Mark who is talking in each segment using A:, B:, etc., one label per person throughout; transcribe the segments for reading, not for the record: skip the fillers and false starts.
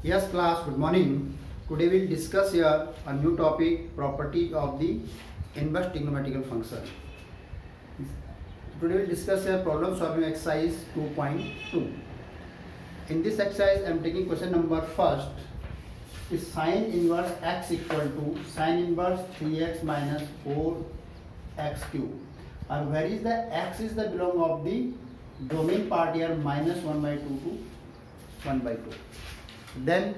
A: Yes, class, good morning. Today we'll discuss here a new topic, property of the inverse trigonometrical function. Today we'll discuss here problem solving exercise 2.2. In this exercise, I am taking question number first. Is sine inverse x equal to sine inverse 3x minus 4x cube? And where is the x is the belong of the domain part here minus 1 by 2 to 1 by 2. Then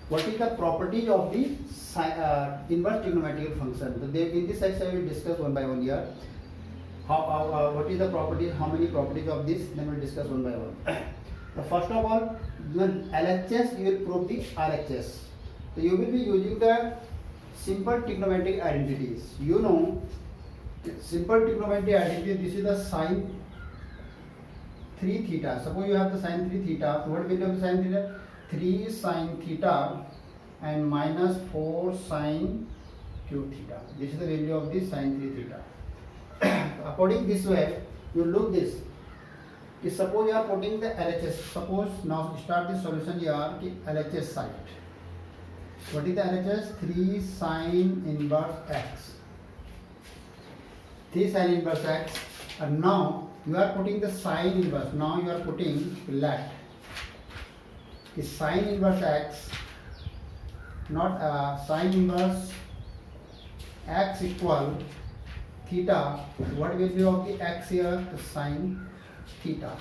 A: what is the property of the inverse trigonometrical function? So in this exercise we will discuss one by one here. What is the property? How many properties of this? Then we will discuss one by one. So first of all, when LHS you will prove the RHS. So you will be using the simple trigonometric identities. You know, simple trigonometric identity. This is the sine 3 theta. Suppose you have the sine 3 theta. So what value of the sine theta? 3 sine theta and minus 4 sine cube theta. This is the value of the sine 3 theta. According this way, you look this. Suppose you are putting the LHS. Suppose now start the solution here. LHS side. What is the LHS? 3 sine inverse x. 3 sine inverse x. And now you are putting the sine inverse. Now you are putting let. Is sine inverse x, not sine inverse x equal theta. What value of the x here? The sine theta.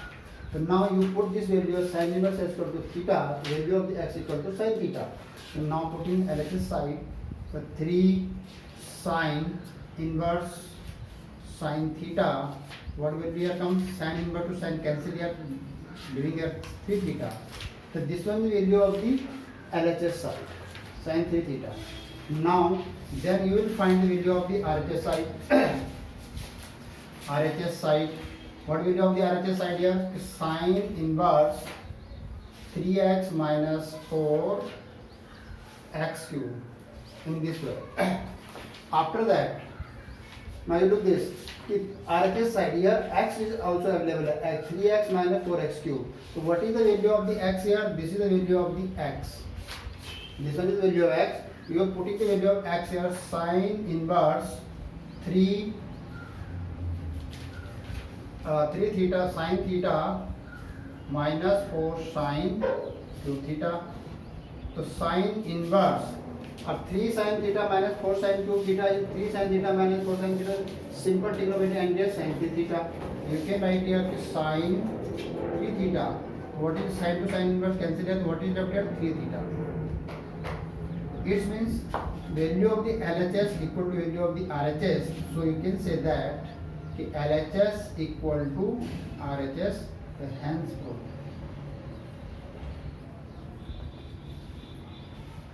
A: So now you put this value of sine inverse x equal to theta. Value of the x equal to sine theta. So now putting LHS side. So 3 sine inverse sine theta. What will here come? Sine inverse to sine cancel here, giving here 3 theta. So this one is the value of the LHS side, sine 3 theta. Now, then you will find the value of the RHS side. RHS side. What value of the RHS side here? Is sine inverse 3x minus 4 x cube. In this way. After that, now you look this. RHS side here, x is also available at 3x minus 4x cube. So what is the value of the x here? This is the value of the x. This one is the value of x. You are putting the value of x here, sine inverse 3 theta sine theta minus 4 sine 2 theta. So sine inverse of 3 sin theta minus 4 sin cube theta is 3 sin theta minus 4 sin theta. Simple trigonometry and just sin 3 theta. You can write here sin 3 theta. What is sin to sin inverse? Cancel here. What is left here? 3 theta. It means value of the LHS equal to value of the RHS. So you can say that LHS equal to RHS. Hence proof.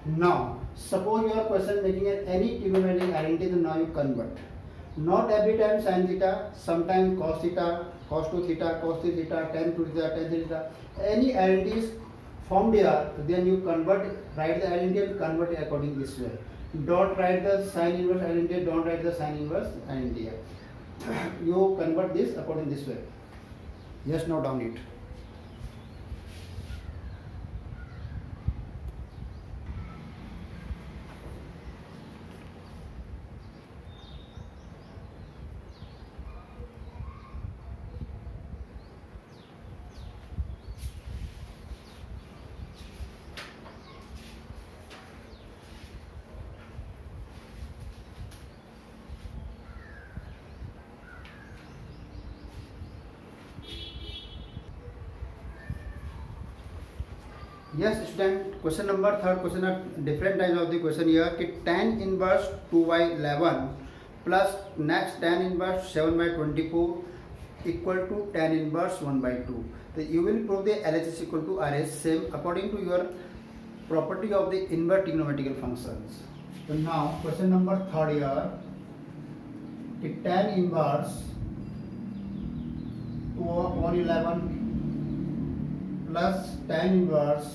A: Now, suppose you are question making any trigonometric identity, then now you convert. Not every time sin theta, sometimes cos theta, cos 2 theta, cos 3 theta, tan 2 theta, tan 3 theta. Any identity is formed here, then you convert, write the identity and convert it according this way. Don't write the sin inverse identity, don't write the sin inverse identity here. You convert this according this way. Just note down it. Yes, student. Question number third. Question are different types of the question here. कि tan inverse 2 by 11 plus next tan inverse 7 by 24 equal to tan inverse 1 by 2. So you will prove the LHS equal to RHS same according to your property of the inverse trigonometrical functions. So now question number third here. कि tan inverse 2 upon 11 plus tan inverse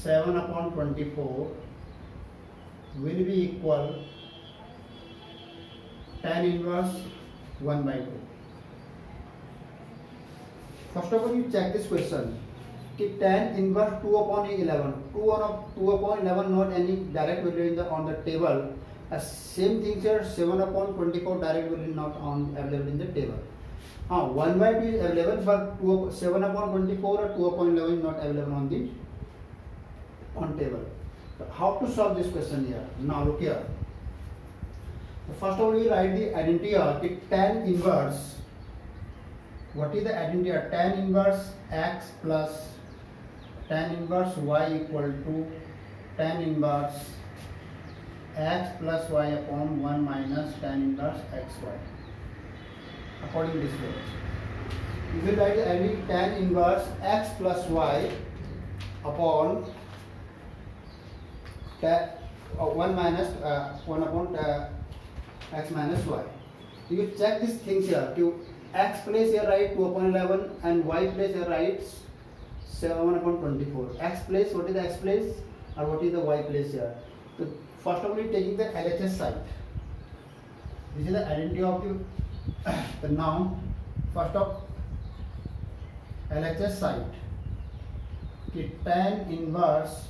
A: 7 upon 24 will be equal tan inverse 1 by 2. First of all, you check this question. कि tan inverse 2 upon 11, 2 upon 11 not any direct value in the on the table. Same thing here, 7 upon 24 direct value not on available in the table. 1 by 2 is available, but 7 upon 24 or 2 upon 11 is not available on the on table. So how to solve this question here? Now look here. First of all, we write the identity here. Tan inverse. What is the identity here? Tan inverse x plus tan inverse y equal to tan inverse x plus y upon 1 minus tan inverse xy. According this way, you will write the identity tan inverse x plus y upon 1 minus 1 upon x minus y. You check these things here. You x place here write 2 upon 11 and y place here writes 7 upon 24. X place, what is the x place or what is the y place here? So first of all, taking the LHS side. This is the identity of the noun. First of LHS side. Tan inverse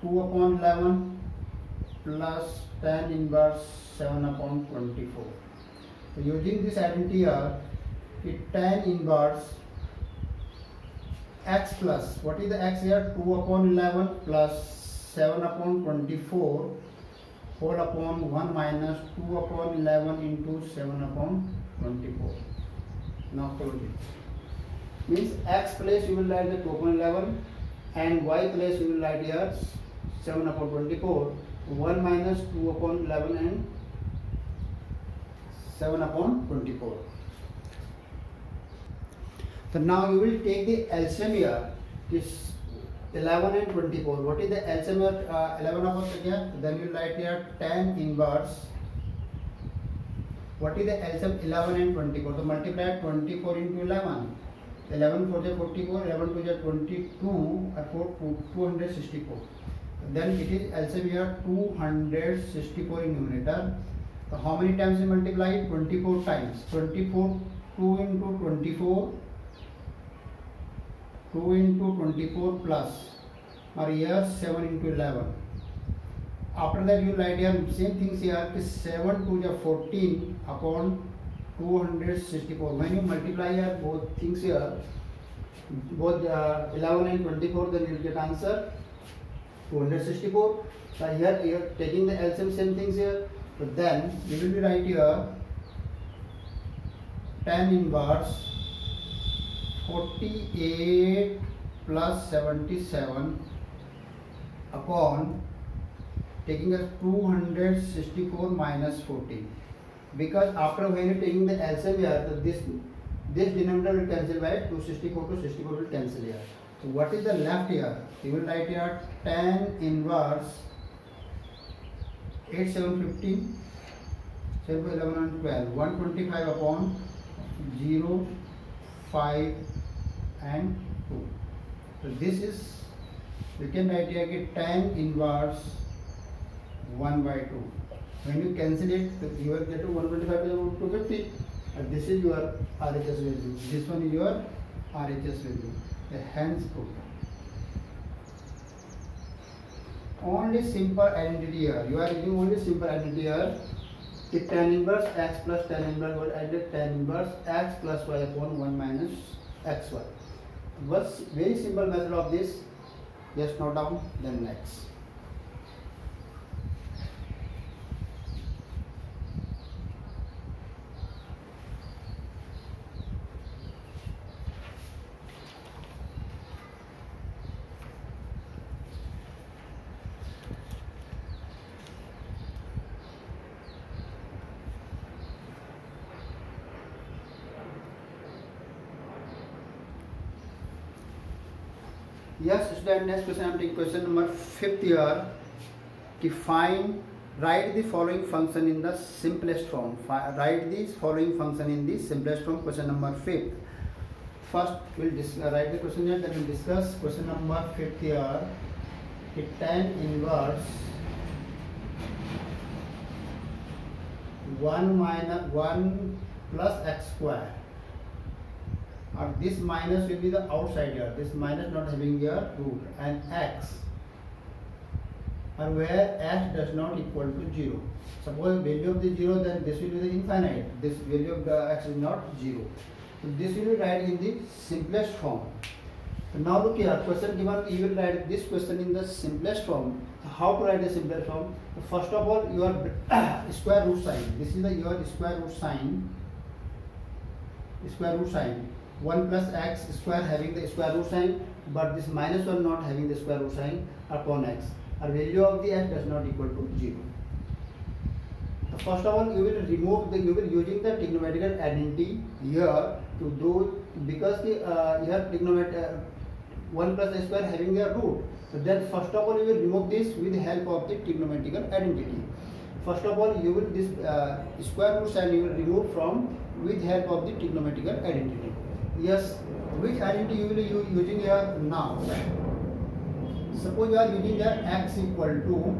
A: 2 upon 11 plus tan inverse 7 upon 24. So using this identity here, tan inverse x plus, what is the x here? 2 upon 11 plus 7 upon 24 whole upon 1 minus 2 upon 11 into 7 upon 24. Now close it. Means x place you will write the 2 upon 11 and y place you will write here 7 upon 24. 1 minus 2 upon 11 and 7 upon 24. So now you will take the LCM here, this 11 and 24. What is the LCM here? 11 upon here. Then you write here tan inverse. What is the LCM? 11 and 24. So multiply 24 into 11. 11 for the 44, 11 to the 22, or 264. Then it is LCM here 264 in numerator. So how many times you multiply it? 24 times. 24, 2 into 24, 2 into 24 plus, or here 7 into 11. After that you write here same things here, 7 to the 14 upon 264. When you multiply here both things here, both 11 and 24, then you will get answer 264. So here you are taking the LCM same things here. So then you will be write here tan inverse 48 plus 77 upon taking as 264 minus 14. Because after when you taking the LCM here, this denominator will cancel by 264 to 64 will cancel here. So what is the left here? You will write here tan inverse 8, 7, 15, 7, 11 and 12, 125 upon 0, 5 and 2. So this is, we can write here tan inverse 1 by 2. When you cancel it, you will get to 125 to 250. And this is your RHS value. This one is your RHS value. Hence proof. Only simple identity here. You are using only simple identity here. If tan inverse x plus tan inverse, what added tan inverse x plus y upon 1 minus xy. Was very simple method of this. Just note down. Then next. Yes, student, next question I am taking question number 5th here. Write the following function in the simplest form. Write the following function in the simplest form. Question number 5th. First, we'll write the question here, then we'll discuss question number 5th here. Tan inverse 1 plus x square or this minus will be the outside here, this minus not having a root, and x, or where x does not equal to 0. Suppose value of the 0, then this will be the infinite, this value of the x is not 0. So this will be write in the simplest form. So now look here, question given, you will write this question in the simplest form. So how to write the simplest form? So first of all, your square root sign, this is the your square root sign, 1 plus x square having the square root sign, but this minus 1 not having the square root sign upon x. Our value of the x does not equal to 0. So first of all, you will remove the, you will using the trigonometrical identity here to do, because the here trigonometric 1 plus x square having a root. So then first of all, you will remove this with the help of the trigonometrical identity. First of all, you will this square root sign you will remove from with help of the trigonometrical identity. Yes, which identity you will using here now? Suppose you are using here x equal to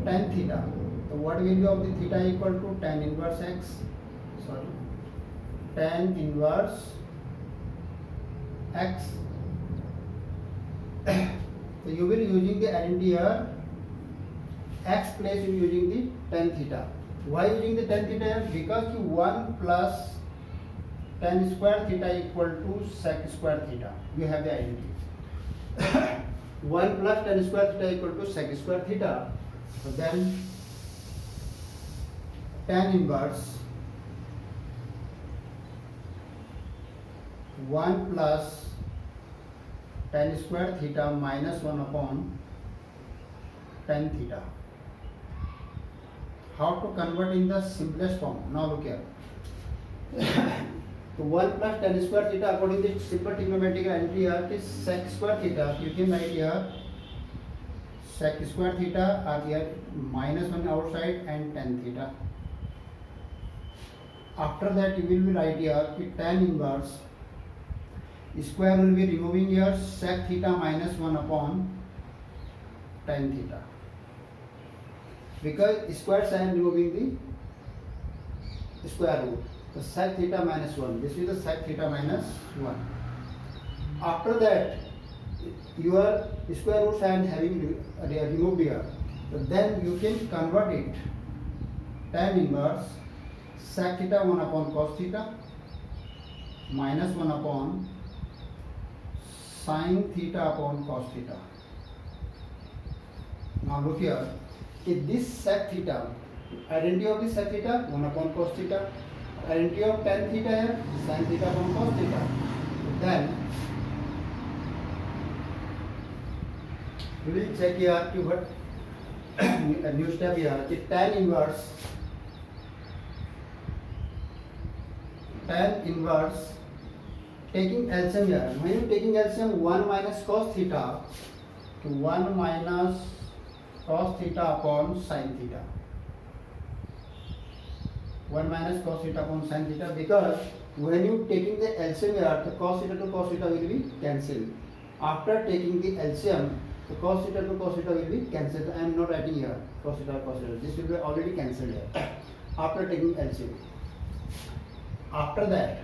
A: tan theta. So what value of the theta equal to tan inverse x? Sorry, tan inverse x. So you will using the identity here. X place you using the tan theta. Why using the tan theta? Because the 1 plus tan square theta equal to sec square theta. You have the identity. 1 plus tan square theta equal to sec square theta. So then tan inverse 1 plus tan square theta minus 1 upon tan theta. How to convert in the simplest form? Now look here. So 1 plus tan square theta according to simple trigonometric identity here is sec square theta. You can write here sec square theta, or here minus 1 outside and tan theta. After that you will be write here tan inverse square will be removing here sec theta minus 1 upon tan theta. Because square sign removing the square root. So sec theta minus 1. This is the sec theta minus 1. After that, your square root sign having removed here. So then you can convert it tan inverse sec theta 1 upon cos theta minus 1 upon sin theta upon cos theta. Now look here. If this sec theta, identity of this sec theta 1 upon cos theta, identity of tan theta here sin theta upon cos theta. Then we will check here to what a new step here. Tan inverse taking LCM here. When you taking LCM 1 minus cos theta to 1 minus cos theta upon sin theta. 1 minus cos theta upon sin theta, because when you taking the LCM here, the cos theta to cos theta will be cancelled. After taking the LCM, the cos theta to cos theta will be cancelled. I am not writing here cos theta cos theta. This will be already cancelled here. After taking LCM. After that,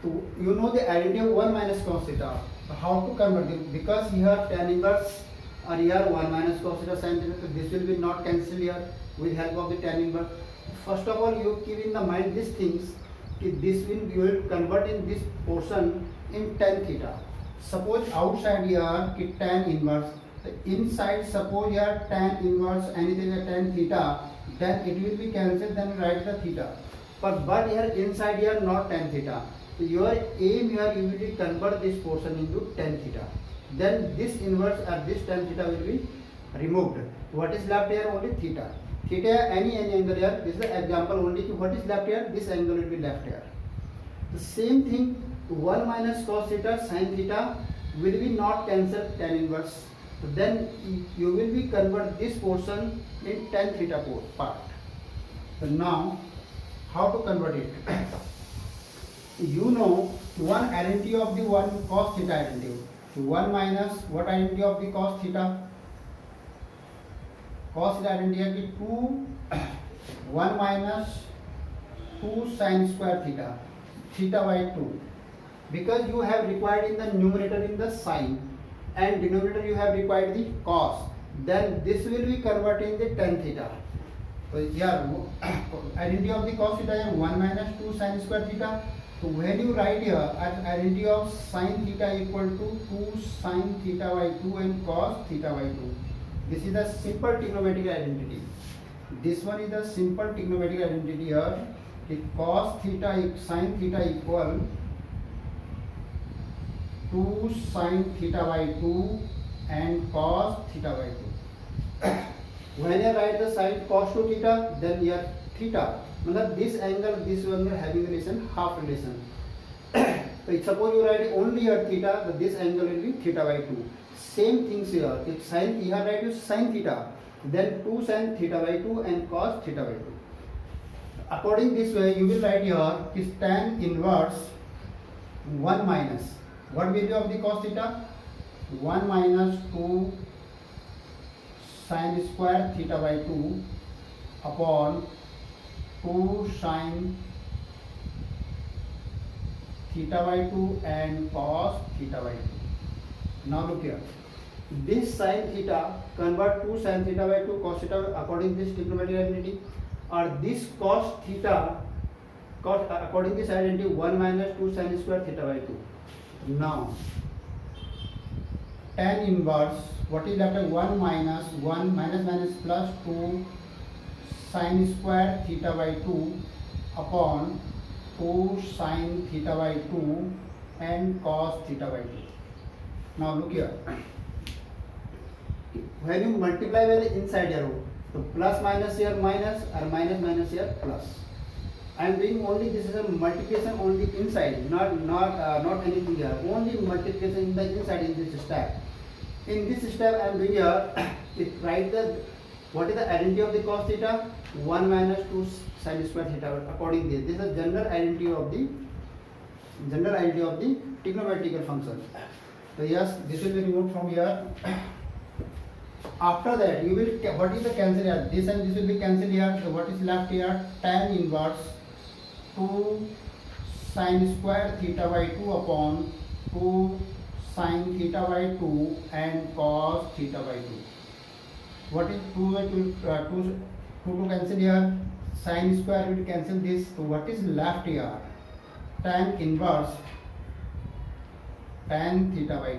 A: you know the identity of 1 minus cos theta. How to convert it? Because here tan inverse or here 1 minus cos theta sin theta, so this will be not cancelled here with help of the tan inverse. First of all, you keep in the mind these things. This will you will convert in this portion in tan theta. Suppose outside here tan inverse, the inside suppose here tan inverse anything tan theta, then it will be cancelled. Then write the theta. But here inside here not tan theta. So your aim here you will convert this portion into tan theta. Then this inverse or this tan theta will be removed. What is left here? Only theta. Theta any angle here. This is the example only. What is left here? This angle will be left here. The same thing. 1 minus cos theta sin theta will be not cancelled tan inverse. So then you will be convert this portion in tan theta part. So now how to convert it? You know one identity of the one cos theta identity. 1 minus what identity of the cos theta? Cos theta identity है 2 1 minus 2 sin square theta. theta by 2, because you have required in the numerator in the sine and denominator you have required the cos, then this will be converted in the tan theta. So here identity of the cos theta is 1 minus 2 sin square theta. So when you write here identity of sin theta equal to 2 sin theta by 2 and cos theta by 2. This is the simple trigonometric identity. This one is the simple trigonometric identity here. The cos theta sin theta equal 2 sin theta by 2 and cos theta by 2. When I write the sine cos to theta, then here theta, मतलब this angle, this one are having relation, half relation. So suppose you write only here theta, then this angle will be theta by 2. Same things here. If sin here write is sin theta, then 2 sin theta by 2 and cos theta by 2. According this way, you will write here is tan inverse 1 minus. What value of the cos theta? 1 minus 2 sin square theta by 2 upon 2 sin theta by 2 and cos theta by 2. Now look here. This sin theta convert 2 sin theta by 2 cos theta according to this trigonometric identity, or this cos theta according to this identity 1 minus 2 sin square theta by 2. Now tan inverse, what is left? 1 minus 1 minus plus 2 sin square theta by 2 upon 2 sin theta by 2 and cos theta by 2. Now look here. When you multiply by the inside arrow, so plus minus here minus or minus here plus. I am doing only, this is a multiplication only inside, not anything here. Only multiplication in the inside in this step. In this step I am doing here, write the what is the identity of the cos theta? 1 minus 2 sin square theta according to this. This is the general identity of the trigonometrical function. So yes, this will be removed from here. After that you will, what is the cancel here? This and this will be cancelled here. So what is left here? Tan inverse 2 sin square theta by 2 upon 2 sin theta by 2 and cos theta by 2. What is 2 to cancel here? Sin square will cancel this. So what is left here? Tan inverse tan theta by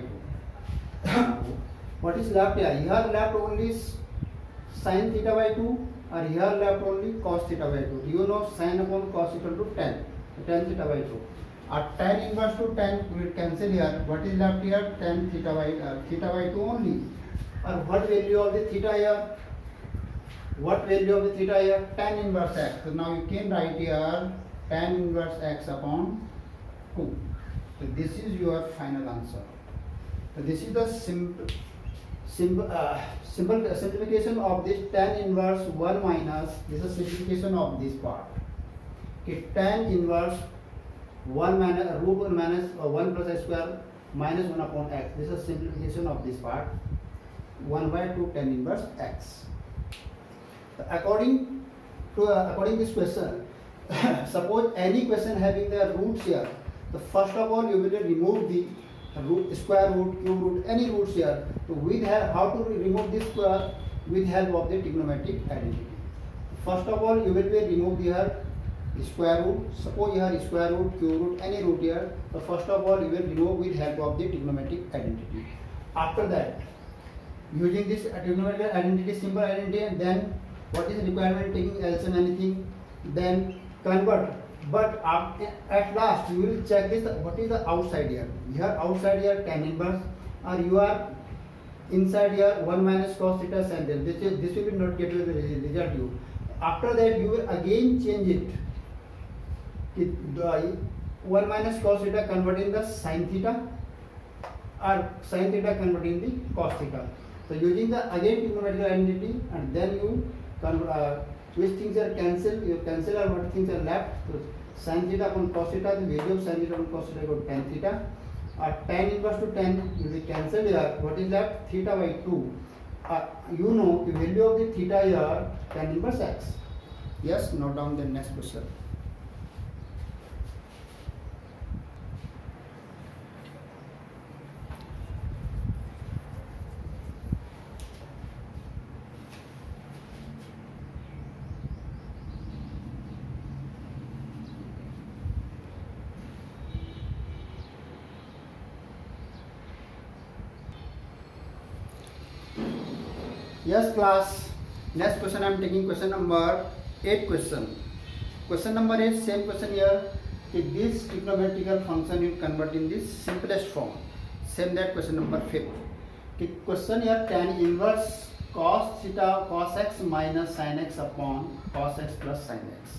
A: 2. What is left here? Here left only sin theta by 2, or here left only cos theta by 2. Do you know sin upon cos equal to tan? Tan theta by 2. Tan inverse to tan will cancel here. What is left here? Tan theta by 2 only. Or what value of the theta here? What value of the theta here? Tan inverse x. So now you can write here tan inverse x upon 2. So this is your final answer. So this is the simplification of this tan inverse 1 minus. This is simplification of this part. Okay, tan inverse 1 minus root 1 minus 1 plus x square minus 1 upon x. This is simplification of this part. 1 by 2 tan inverse x. According this question, suppose any question having the roots here. So first of all, you will remove the root, square root, cube root, any roots here. So how to remove this square with help of the trigonometric identity. First of all, you will remove here square root. Suppose you have square root, cube root, any root here. So first of all, you will remove with help of the trigonometric identity. After that, using this trigonometric identity, simple identity, and then what is the requirement, taking LCM anything, then convert. But at last you will check this, what is the outside here. You have outside here tan inverse, or you are inside here 1 minus cos theta sin theta. This will be not get you the result you. After that you will again change it. 1 minus cos theta converting the sin theta, or sin theta converting the cos theta. So using the again trigonometric identity, and then you which things are cancelled, you cancel, or what things are left. So sin theta upon cos theta, the value of sin theta upon cos theta equal to tan theta. Tan inverse to tan will be cancelled here. What is left? Theta by 2. You know the value of the theta here, tan inverse x. Yes, note down the next question. Yes, class. Next question I am taking question number 8 question. Question number 8, same question here. This trigonometrical function you convert in this simplest form. Same that question number 5. Question here, tan inverse cos theta cos x minus sin x upon cos x plus sin x.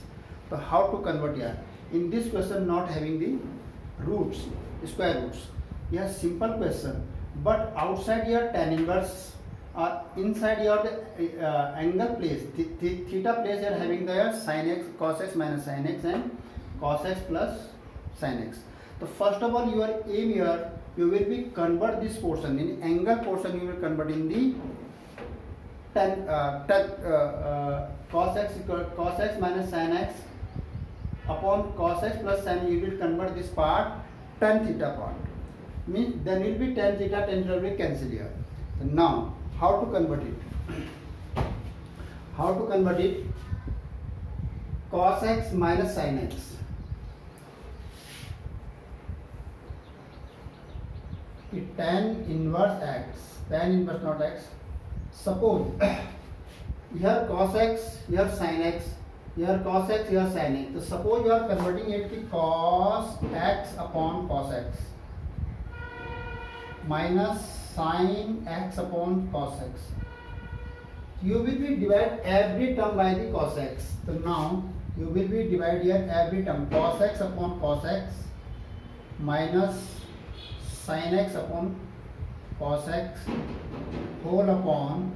A: So how to convert here? In this question not having the roots, square roots. Here simple question, but outside here tan inverse, inside here the angle place, theta place here having the sin x, cos x minus sin x and cos x plus sin x. So first of all your aim here, you will be convert this portion in angle portion, you will convert in the cos x minus sin x upon cos x plus sin, you will convert this part tan theta part. Means then will be tan theta will be cancel here. So now how to convert it? How to convert it? Cos x minus sin x. Tan inverse x, tan inverse not x. Suppose here cos x, here sin x, here cos x, here sin x. So suppose you are converting it to cos x upon cos x minus sin x upon cos x. You will be divide every term by the cos x. So now you will be divide here every term cos x upon cos x minus sin x upon cos x whole upon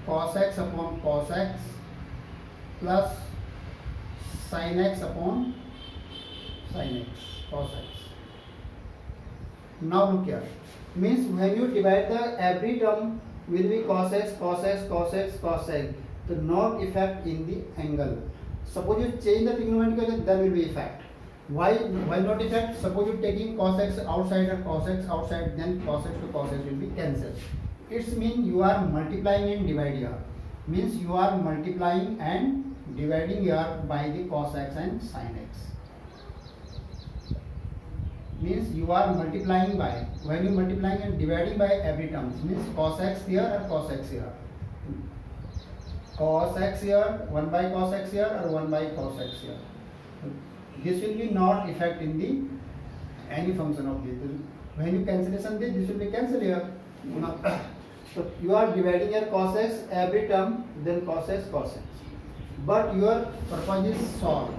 A: cos x upon cos x plus sin x upon sin x cos x. Now look here, means when you divide the every term will be cos x, cos x, cos x, cos x. The no effect in the angle. Suppose you change the trigonometrical, there will be effect. Why not effect? Suppose you taking cos x outside and cos x outside, then cos x to cos x will be cancelled. It means you are multiplying and dividing here. Means you are multiplying and dividing here by the cos x and sin x. Means you are multiplying by, when you multiplying and dividing by every term, means cos x here or cos x here. Cos x here, 1 by cos x here or 1 by cos x here. This will be not effect in the any function of this. When you cancellation this will be cancelled here. So you are dividing your cos x every term, then cos x, cos x. But your purpose is solved.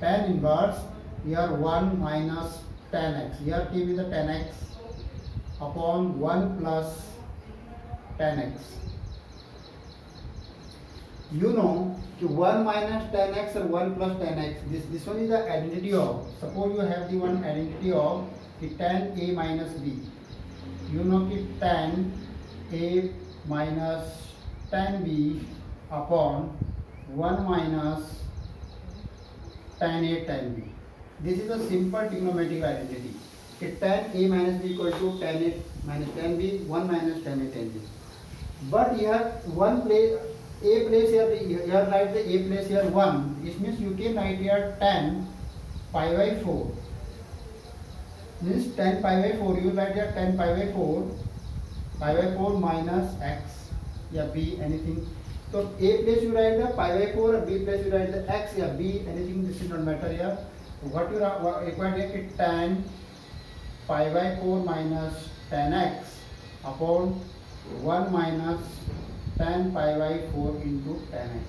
A: Tan inverse here 1 minus tan x. Here give me the tan x upon 1 plus tan x. You know 1 minus tan x or 1 plus tan x. This one is the identity of. Suppose you have the one identity of the tan a minus b. You know कि tan a minus tan b upon 1 minus tan a tan b. This is a simple trigonometric identity. Tan a minus b equal to tan a minus tan b, 1 minus tan a tan b. But here one place, a place here write the a place here 1. It means you can write here tan pi by 4. Means tan pi by 4. You write here tan pi by 4. Pi by 4 minus x. Yeah, b anything. So a place you write the pi by 4 or b place you write the x. Yeah, b anything. This is not matter here. What you require here tan pi by 4 minus tan x upon 1 minus tan pi by 4 into tan x.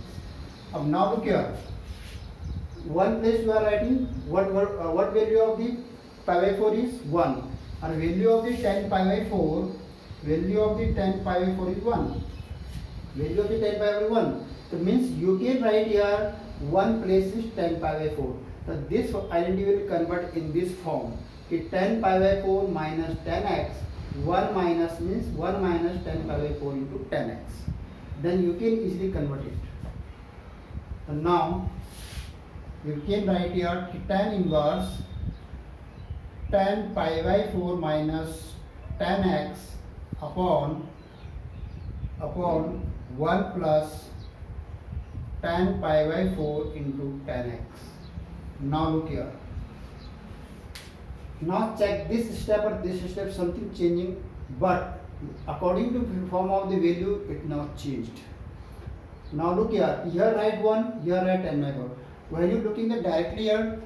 A: Now look here. One place you are writing what value of the pi by 4 is 1, and value of the tan pi by 4, value of the tan pi by 4 is 1. Value of the tan pi by 1. So means you can write here one place is tan pi by 4. So this identity will convert in this form. Tan pi by 4 minus tan x. 1 minus means 1 minus tan pi by 4 into tan x. Then you can easily convert it. So now you can write here tan inverse tan pi by 4 minus tan x upon 1 plus tan pi by 4 into tan x. Now look here. Now check this step or this step, something changing, but According to form of the value, it not changed. Now look here write 1, here write 10 by 4. When you looking the directly here,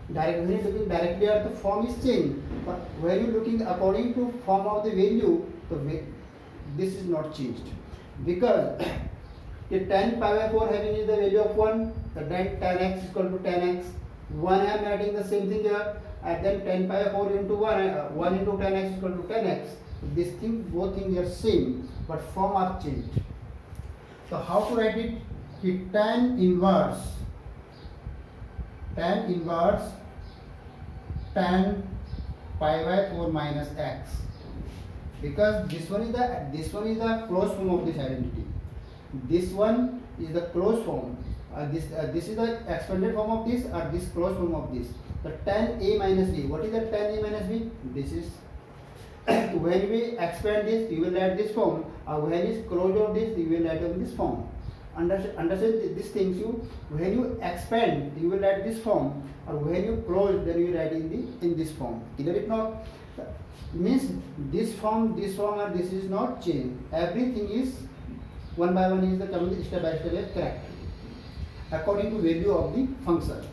A: when you looking directly here, the form is changed. But when you looking according to form of the value, this is not changed. Because the 10 pi by 4 having is the value of 1, the then 10x is equal to 10x. 1 I am writing the same thing here, and then 10 pi by 4 into 1 into 10x is equal to 10x. This thing, both things are same, but form are changed. So how to write it? Tan inverse 10 pi by 4 minus x. Because this one is the closed form of this identity. This one is the closed form. This is the expanded form of this, or this closed form of this. The tan a minus b. What is the tan a minus b? This is when we expand this, you will write this form. Or when is closed of this, you will write in this form. Understand these things. When you expand, you will write this form. Or when you close, then you write in this form. Clear it not? Means this form, and this is not changed. Everything is one by one is the coming step by step is correct. According to value of the function.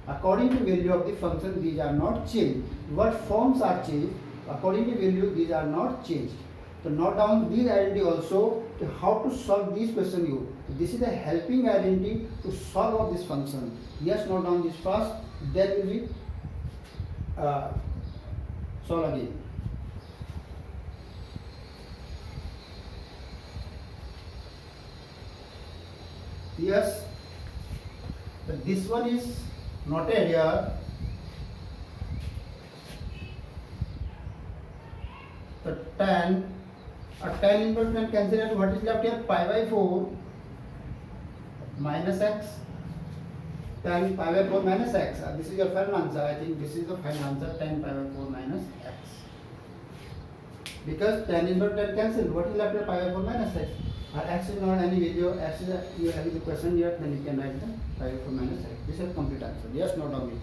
A: According to value of the function, these are not changed. What forms are changed? According to value, these are not changed. So note down these identity also to how to solve these question. This is the helping identity to solve of this function. Yes, note down this first, then will be solve again. Yes, but this one is noted here. The tan inverse can cancel out. What is left here? Pi by 4 minus x. Tan pi by 4 minus x. This is your final answer. I think this is the final answer. Tan pi by 4 minus x. Because tan inverse can cancel. What is left here? Pi by 4 minus x. X is not any value. X is you have the question here. Then you can write the pi by 4 minus x. This is a complete answer. Yes, note down it.